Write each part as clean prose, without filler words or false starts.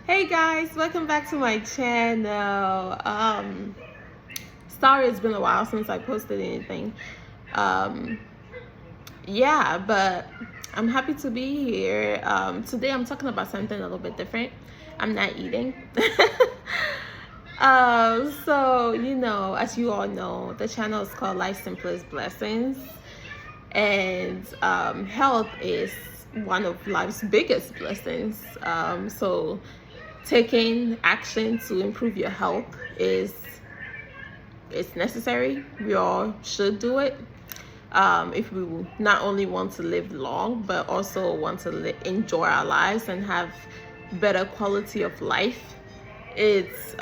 Hey guys, welcome back to my channel. Sorry it's been a while since I posted anything. Um yeah, but I'm happy to be here. Today I'm talking about something a little bit different. I'm not eating. As you all know, the channel is called Life Simplest Blessings, and health is one of life's biggest blessings. So taking action to improve your health is necessary. We all should do it if we not only want to live long but also want to enjoy our lives and have better quality of life. It's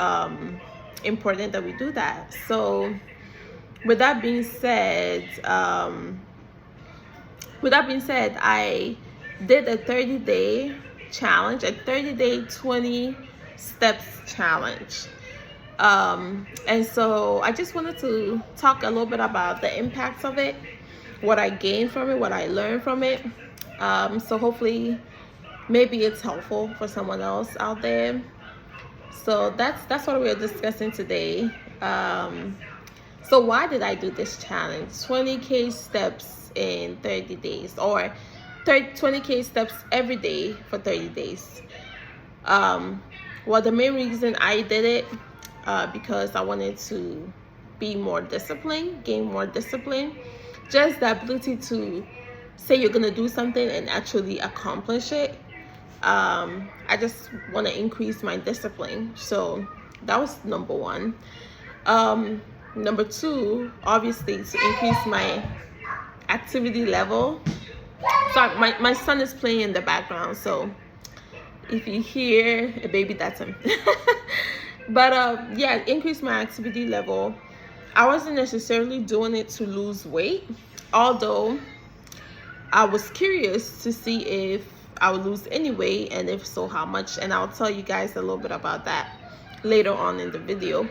important that we do that. So with that being said, I did a 30-day challenge, a 30-day 20 steps challenge. And so I just wanted to talk a little bit about the impacts of it, what I gained from it, what I learned from it. So hopefully maybe it's helpful for someone else out there. So that's what we're discussing today. So why did I do this challenge? 20K steps in 30 days, or 20K steps every day for 30 days. Well, the main reason I did it because I wanted to be more disciplined, gain more discipline. Just the ability to say you're going to do something and actually accomplish it. I just want to increase my discipline. So that was number one. Number two, obviously, to increase my activity level. Sorry, my son is playing in the background, so if you hear a baby, that's him. But yeah, increase my activity level. I wasn't necessarily doing it to lose weight, although I was curious to see if I would lose any weight, and if so, how much. And I'll tell you guys a little bit about that later on in the video.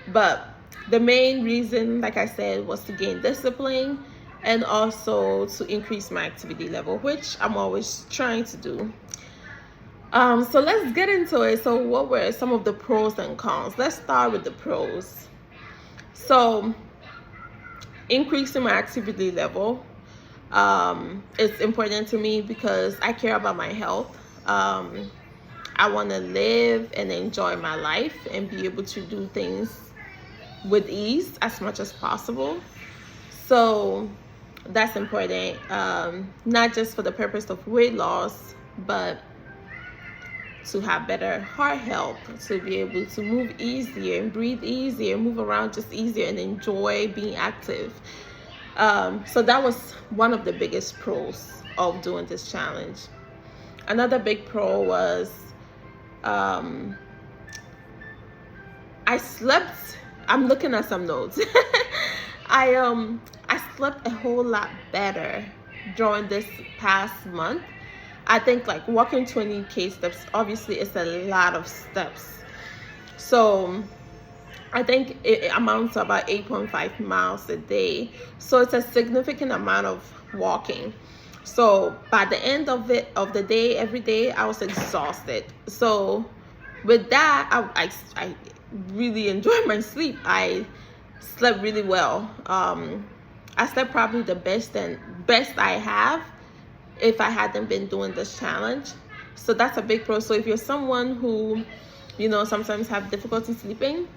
But the main reason, like I said, was to gain discipline and also to increase my activity level, which I'm always trying to do. So let's get into it. So what were some of the pros and cons? Let's start with the pros. So increasing my activity level, it's important to me because I care about my health. I want to live and enjoy my life and be able to do things with ease as much as possible. So that's important, not just for the purpose of weight loss, but to have better heart health, to be able to move easier and breathe easier, move around just easier, and enjoy being active. So that was one of the biggest pros of doing this challenge. Another big pro was I slept. I'm looking at some notes. I slept a whole lot better during this past month. I think like walking 20K steps, obviously it's a lot of steps. So I think it amounts to about 8.5 miles a day. So it's a significant amount of walking. So by the end of the day, every day, I was exhausted. So with that, I really enjoyed my sleep. I slept really well. I slept probably the best I have if I hadn't been doing this challenge. So that's a big pro. So if you're someone who, sometimes have difficulty sleeping,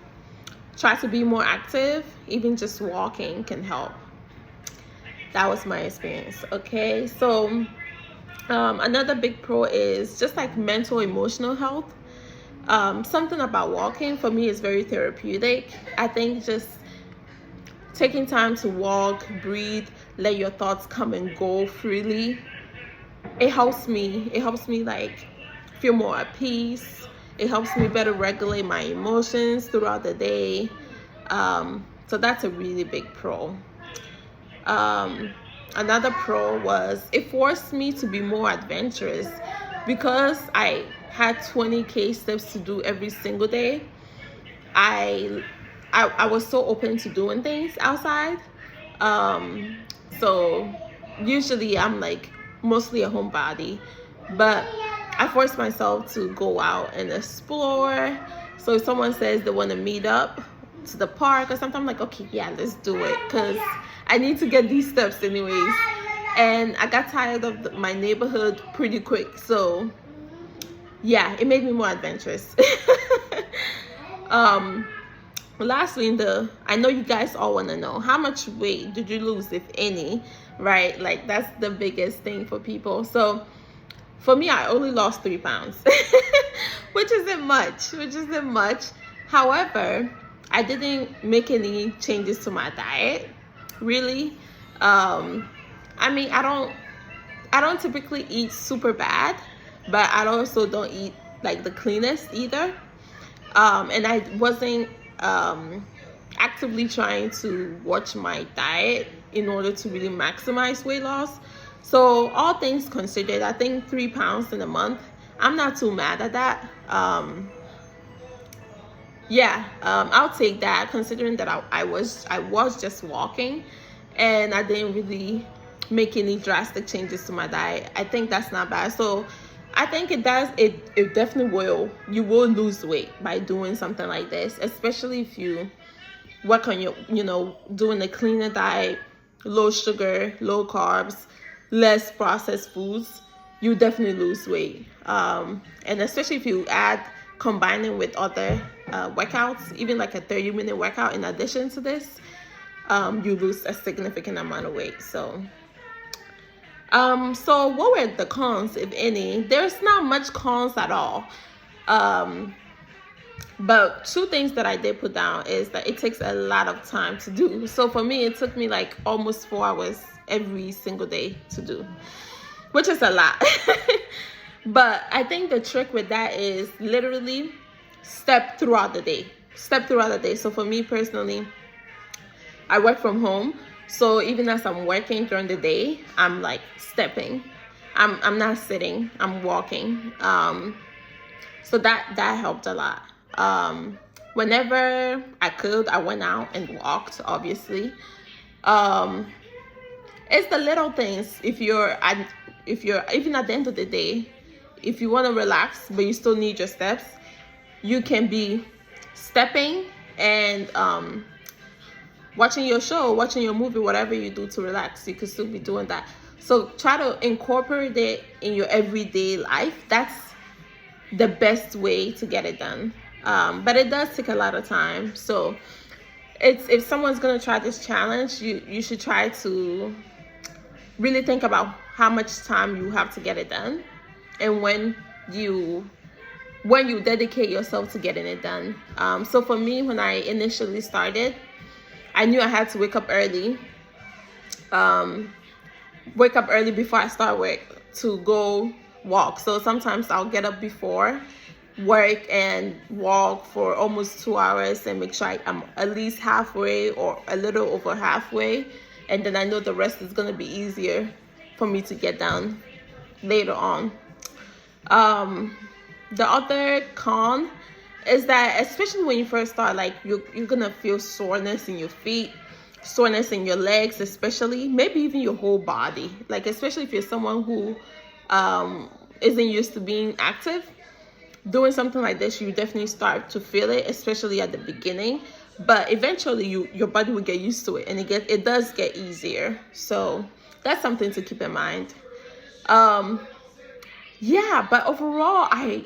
try to be more active. Even just walking can help. That was my experience. Okay, so another big pro is just like mental, emotional health. Something about walking for me is very therapeutic. I think just taking time to walk, breathe, let your thoughts come and go freely, it helps me like feel more at peace. It helps me better regulate my emotions throughout the day. So that's a really big pro. Another pro was it forced me to be more adventurous because I had 20K steps to do every single day. I was so open to doing things outside. So usually I'm like mostly a homebody, but I force myself to go out and explore. So if someone says they want to meet up to the park or something, I'm like, okay, yeah, let's do it, because I need to get these steps anyways. And I got tired of my neighborhood pretty quick, so yeah, it made me more adventurous. Lastly, I know you guys all want to know, how much weight did you lose, if any, right? Like, that's the biggest thing for people. So for me, I only lost 3 pounds, which isn't much. However, I didn't make any changes to my diet, really. I mean, I don't typically eat super bad, but I also don't eat like the cleanest either. And I wasn't actively trying to watch my diet in order to really maximize weight loss. So all things considered, I think 3 pounds in a month, I'm not too mad at that. I'll take that, considering that I was just walking and I didn't really make any drastic changes to my diet. I think that's not bad. So I think it definitely will. You will lose weight by doing something like this, especially if you work on doing a cleaner diet, low sugar, low carbs, less processed foods. You definitely lose weight. And especially if you combining with other workouts, even like a 30-minute workout in addition to this, you lose a significant amount of weight. So what were the cons, if any? There's not much cons at all. But 2 things that I did put down is that it takes a lot of time to do. So for me, it took me like almost 4 hours every single day to do, which is a lot. But I think the trick with that is literally step throughout the day. So for me personally, I work from home. So even as I'm working during the day, I'm like stepping. I'm not sitting, I'm walking. So that helped a lot. Whenever I could, I went out and walked, obviously. It's the little things. If you're even at the end of the day, if you want to relax but you still need your steps, you can be stepping and watching your show, watching your movie, whatever you do to relax, you could still be doing that. So try to incorporate it in your everyday life. That's the best way to get it done. But it does take a lot of time. So if someone's gonna try this challenge, you should try to really think about how much time you have to get it done, and when you dedicate yourself to getting it done. So for me, when I initially started, I knew I had to wake up early before I start work to go walk. So sometimes I'll get up before work and walk for almost 2 hours and make sure I'm at least halfway or a little over halfway, and then I know the rest is going to be easier for me to get done later on. The other con is that, especially when you first start, like you're gonna feel soreness in your feet, soreness in your legs, especially, maybe even your whole body. Like, especially if you're someone who isn't used to being active, doing something like this, you definitely start to feel it, especially at the beginning. But eventually, your body will get used to it, and it does get easier. So that's something to keep in mind. But overall, I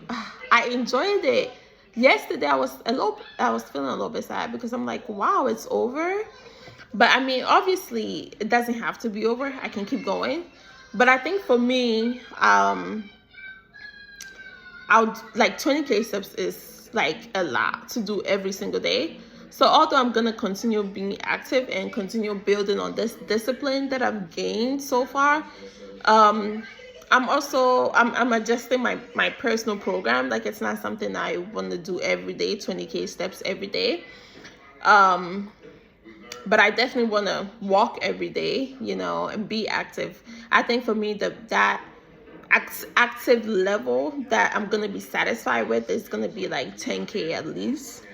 enjoyed it. Yesterday, I was feeling a little bit sad because I'm like, wow, it's over. But I mean, obviously, it doesn't have to be over. I can keep going. But I think for me, like 20K steps is like a lot to do every single day. So although I'm gonna continue being active and continue building on this discipline that I've gained so far, I'm adjusting my personal program. Like, it's not something I want to do every day, 20K steps every day. But I definitely want to walk every day, and be active. I think for me, that active level that I'm going to be satisfied with is going to be like 10K at least.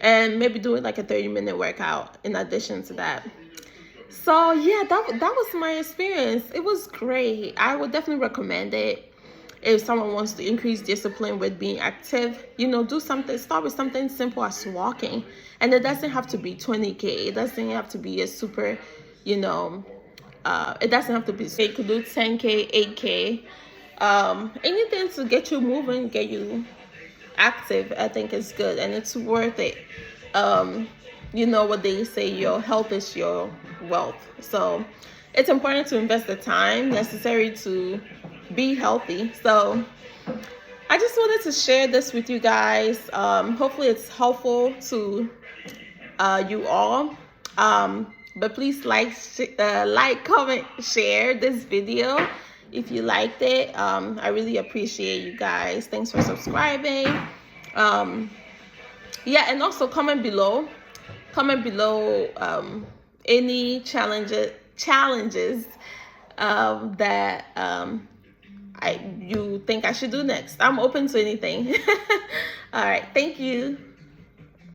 And maybe doing like a 30-minute workout in addition to that. So yeah, that was my experience. It was great. I would definitely recommend it. if someone wants to increase discipline with being active, you know, do something, start with something simple as walking. And it doesn't have to be 20K. It doesn't have to be a super, you know, it doesn't have to be, so you could do 10K, 8K, anything to get you moving, get you active. I think is good, and it's worth it. You know what they say, your health is your wealth. So it's important to invest the time necessary to be healthy. So I just wanted to share this with you guys. Hopefully it's helpful to you all. But please like, comment, share this video if you liked it. I really appreciate you guys. Thanks for subscribing. Yeah, and also comment below any challenges that you think I should do next. I'm open to anything. All right, thank you.